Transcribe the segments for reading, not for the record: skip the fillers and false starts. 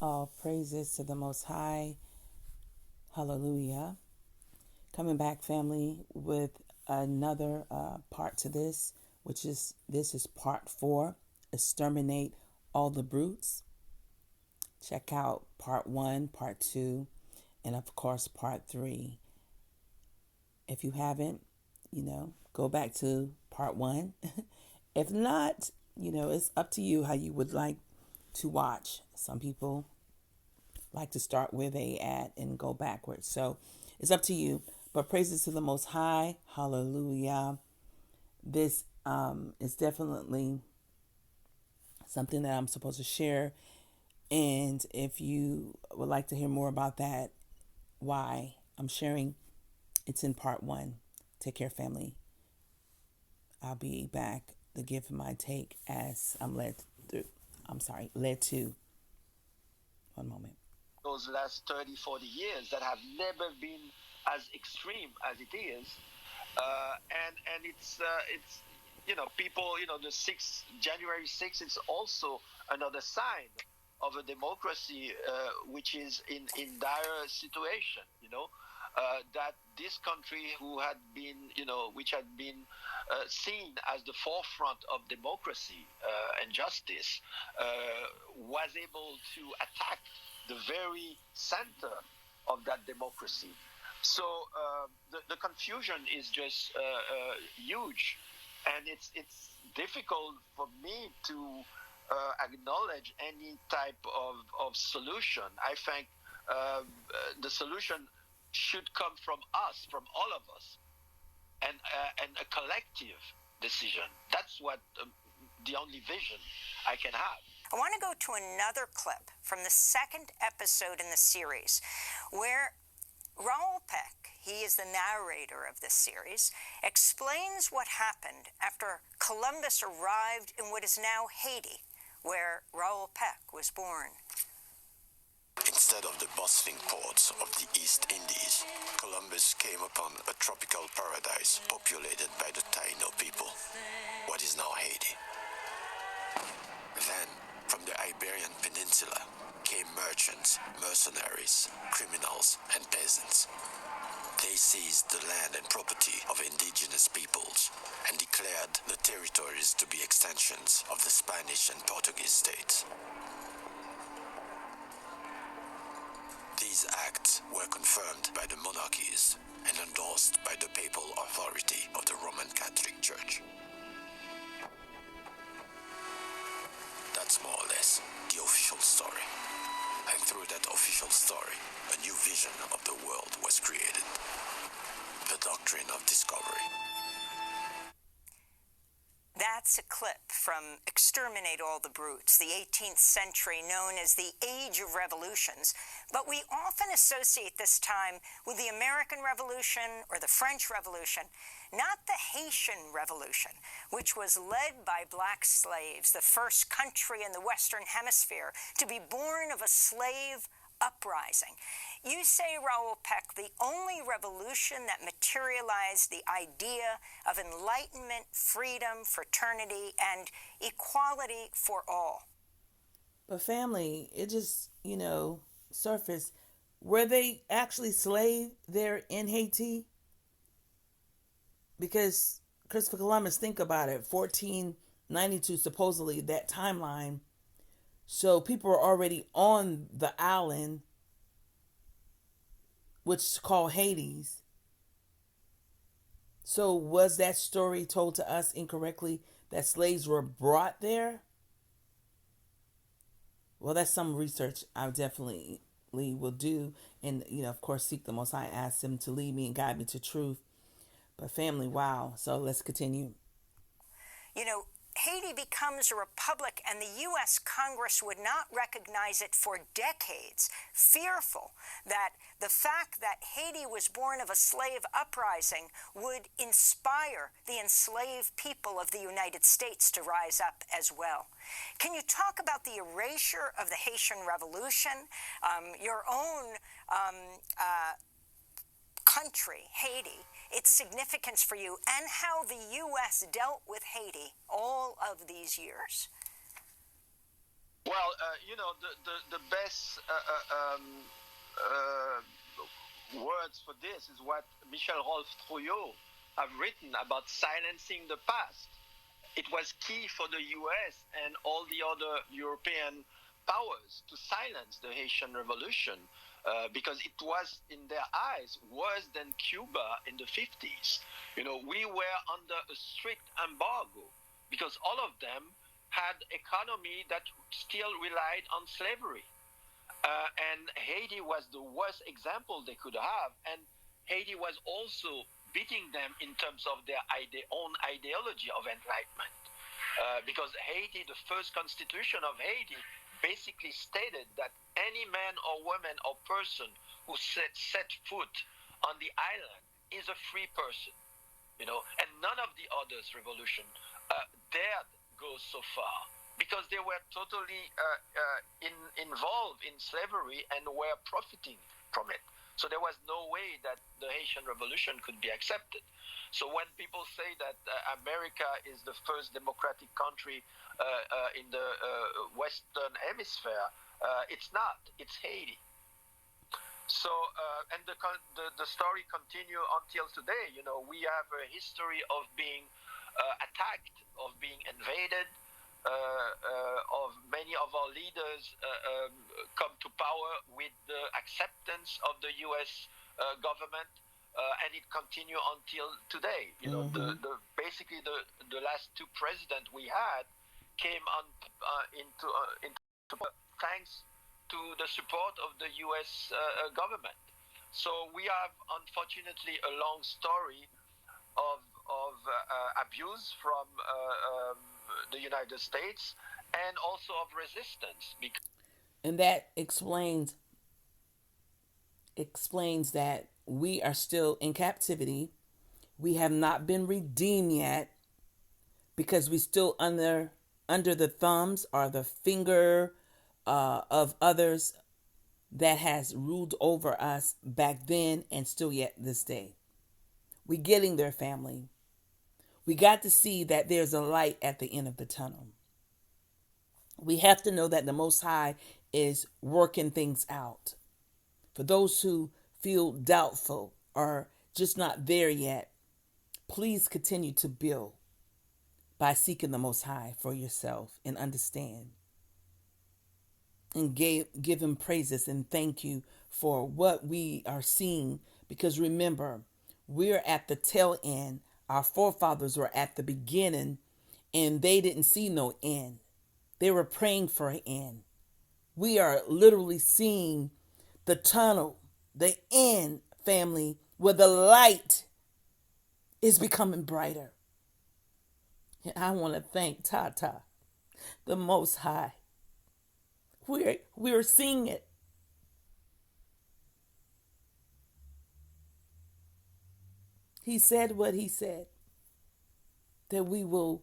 All praises to the Most High. Hallelujah. Coming back, family, with another part to this, this is part 4. Exterminate all the brutes. Check out part 1, part 2, and of course part 3. If you haven't, go back to part 1. If not, it's up to you how you would like to watch. Some people like to start where they at and go backwards. So it's up to you. But praises to the Most High. Hallelujah. This is definitely something that I'm supposed to share. And if you would like to hear more about that, why I'm sharing, it's in part 1. Take care, family. I'll be back to give my take as I'm led to. One moment. Those last 30, 40 years that have never been as extreme as it is. And it's people, the 6th, January 6th is also another sign of a democracy which is in dire situation, that this country which had been seen as the forefront of democracy and justice, was able to attack the very center of that democracy. So the confusion is just huge, and it's difficult for me to acknowledge any type of solution. I think the solution should come from us, from all of us, and a collective decision. That's what the only vision I can have. I want to go to another clip from the second episode in the series where Raoul Peck, he is the narrator of this series, explains what happened after Columbus arrived in what is now Haiti, where Raoul Peck was born. Instead of the bustling ports of the East Indies, Columbus came upon a tropical paradise populated by the Taino people, what is now Haiti. Then, from the Iberian Peninsula, came merchants, mercenaries, criminals, and peasants. They seized the land and property of indigenous peoples and declared the territories to be extensions of the Spanish and Portuguese states. These acts were confirmed by the monarchies and endorsed by the papal authority of the Roman Catholic Church. That's more or less the official story. And through that official story, a new vision of the world was created. The doctrine of discovery. That's a clip from Exterminate All the Brutes, the 18th century known as the Age of Revolutions, but we often associate this time with the American Revolution or the French Revolution, not the Haitian Revolution, which was led by black slaves, the first country in the Western Hemisphere to be born of a slave uprising. You say, Raoul Peck, the only revolution that materialized the idea of enlightenment, freedom, fraternity, and equality for all. But family, it just, surfaced. Were they actually slave there in Haiti? Because Christopher Columbus, think about it, 1492, supposedly, that timeline. So people were already on the island, which is called Hades. So was that story told to us incorrectly, that slaves were brought there? Well, that's some research I definitely will do. And, of course, seek the Most High, ask him to lead me and guide me to truth. But family, wow. So let's continue. Haiti becomes a republic and the U.S. Congress would not recognize it for decades, fearful that the fact that Haiti was born of a slave uprising would inspire the enslaved people of the United States to rise up as well. Can you talk about the erasure of the Haitian Revolution, your own country, Haiti, its significance for you, and how the U.S. dealt with Haiti all of these years? Well, the best words for this is what Michel Rolf Trouillot have written about silencing the past. It was key for the US and all the other European powers to silence the Haitian Revolution because it was, in their eyes, worse than Cuba in the 50s. We were under a strict embargo because all of them had economy that still relied on slavery. And Haiti was the worst example they could have. And Haiti was also beating them in terms of their own ideology of enlightenment. Because Haiti, the first constitution of Haiti, basically stated that any man or woman or person who set foot on the island is a free person. And none of the others revolution dared go so far because they were totally involved in slavery and were profiting from it. So there was no way that the Haitian Revolution could be accepted. So when people say that America is the first democratic country in the Western Hemisphere, it's not. It's Haiti. So and the story continue until today. We have a history of being attacked, of being invaded, of many of our leaders come to power with the acceptance of the U.S. Government, and it continue until today. Basically the last two presidents we had came into thanks to the support of the U.S. Government. So we have, unfortunately, a long story of abuse from the United States and also of resistance. And that explains that we are still in captivity. We have not been redeemed yet because we still under the thumbs or the finger of others that has ruled over us back then and still yet this day. We getting there, family. We got to see that there's a light at the end of the tunnel. We have to know that the Most High is working things out. For those who feel doubtful or just not there yet, please continue to build by seeking the Most High for yourself and understand. And give him praises and thank you for what we are seeing. Because remember, we're at the tail end. Our forefathers were at the beginning and they didn't see no end. They were praying for an end. We are literally seeing the tunnel, the end, family, where the light is becoming brighter. And I want to thank Tata, the Most High. We're seeing it. He said what he said, that we will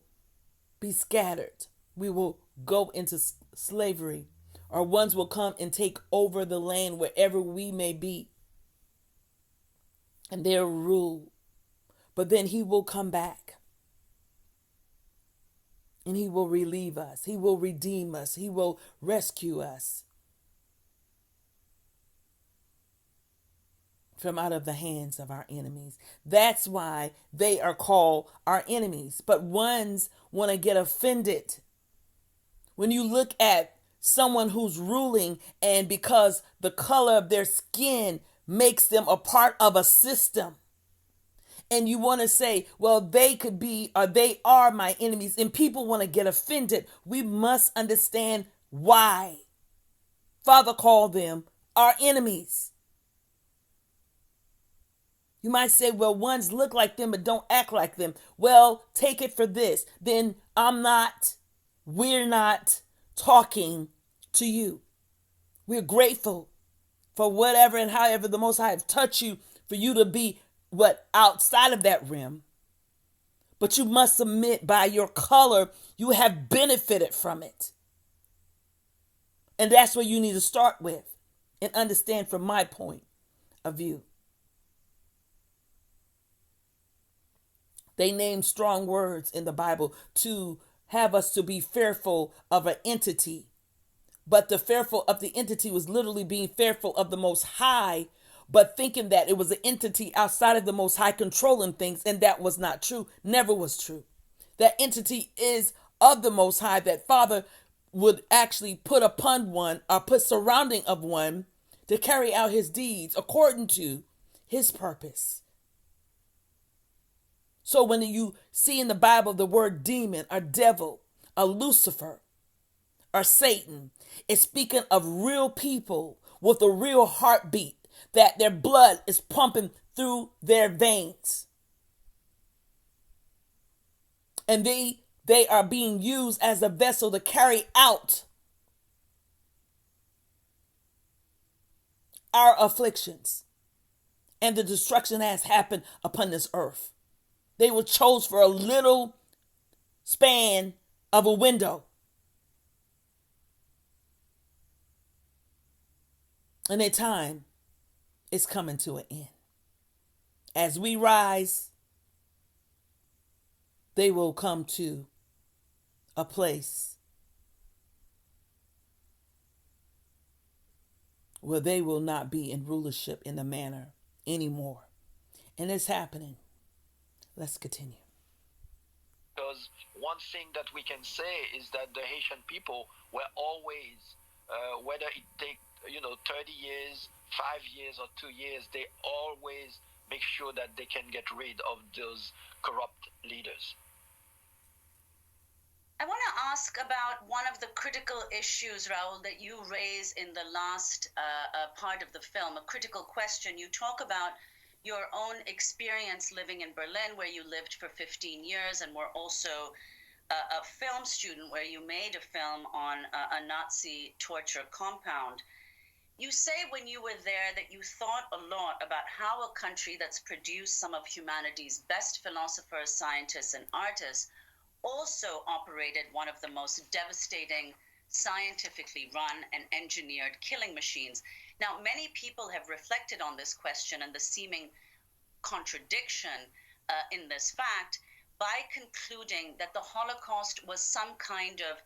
be scattered. We will go into slavery. Or ones will come and take over the land wherever we may be. And they'll rule. But then he will come back. And he will relieve us. He will redeem us. He will rescue us from out of the hands of our enemies. That's why they are called our enemies. But ones want to get offended. When you look at someone who's ruling and because the color of their skin makes them a part of a system, and you want to say, well, they could be, or they are my enemies, and people want to get offended, we must understand why Father called them our enemies. You might say, well, ones look like them but don't act like them. Well, take it for this. Then we're not talking to you. We're grateful for whatever and however the Most High have touched you for you to be outside of that rim. But you must submit by your color. You have benefited from it. And that's what you need to start with and understand from my point of view. They name strong words in the Bible to have us to be fearful of an entity But the fearful of the entity was literally being fearful of the Most High, but thinking that it was an entity outside of the Most High controlling things, and that was not true. Never was true. That entity is of the Most High, that Father would actually put upon one or put surrounding of one to carry out his deeds according to his purpose. So when you see in the Bible the word demon or devil or Lucifer or Satan, it's speaking of real people with a real heartbeat, that their blood is pumping through their veins. And they are being used as a vessel to carry out our afflictions and the destruction that has happened upon this earth. They were chose for a little span of a window. And their time is coming to an end. As we rise, they will come to a place where they will not be in rulership in the manner anymore. And it's happening. Let's continue. Because one thing that we can say is that the Haitian people were always, whether it take 30 years, 5 years, or 2 years, they always make sure that they can get rid of those corrupt leaders. I want to ask about one of the critical issues, Raul, that you raise in the last part of the film, a critical question. You talk about your own experience living in Berlin, where you lived for 15 years, and were also a film student where you made a film on a Nazi torture compound. You say when you were there that you thought a lot about how a country that's produced some of humanity's best philosophers, scientists, and artists also operated one of the most devastating, scientifically run and engineered killing machines. Now, many people have reflected on this question and the seeming contradiction in this fact by concluding that the Holocaust was some kind of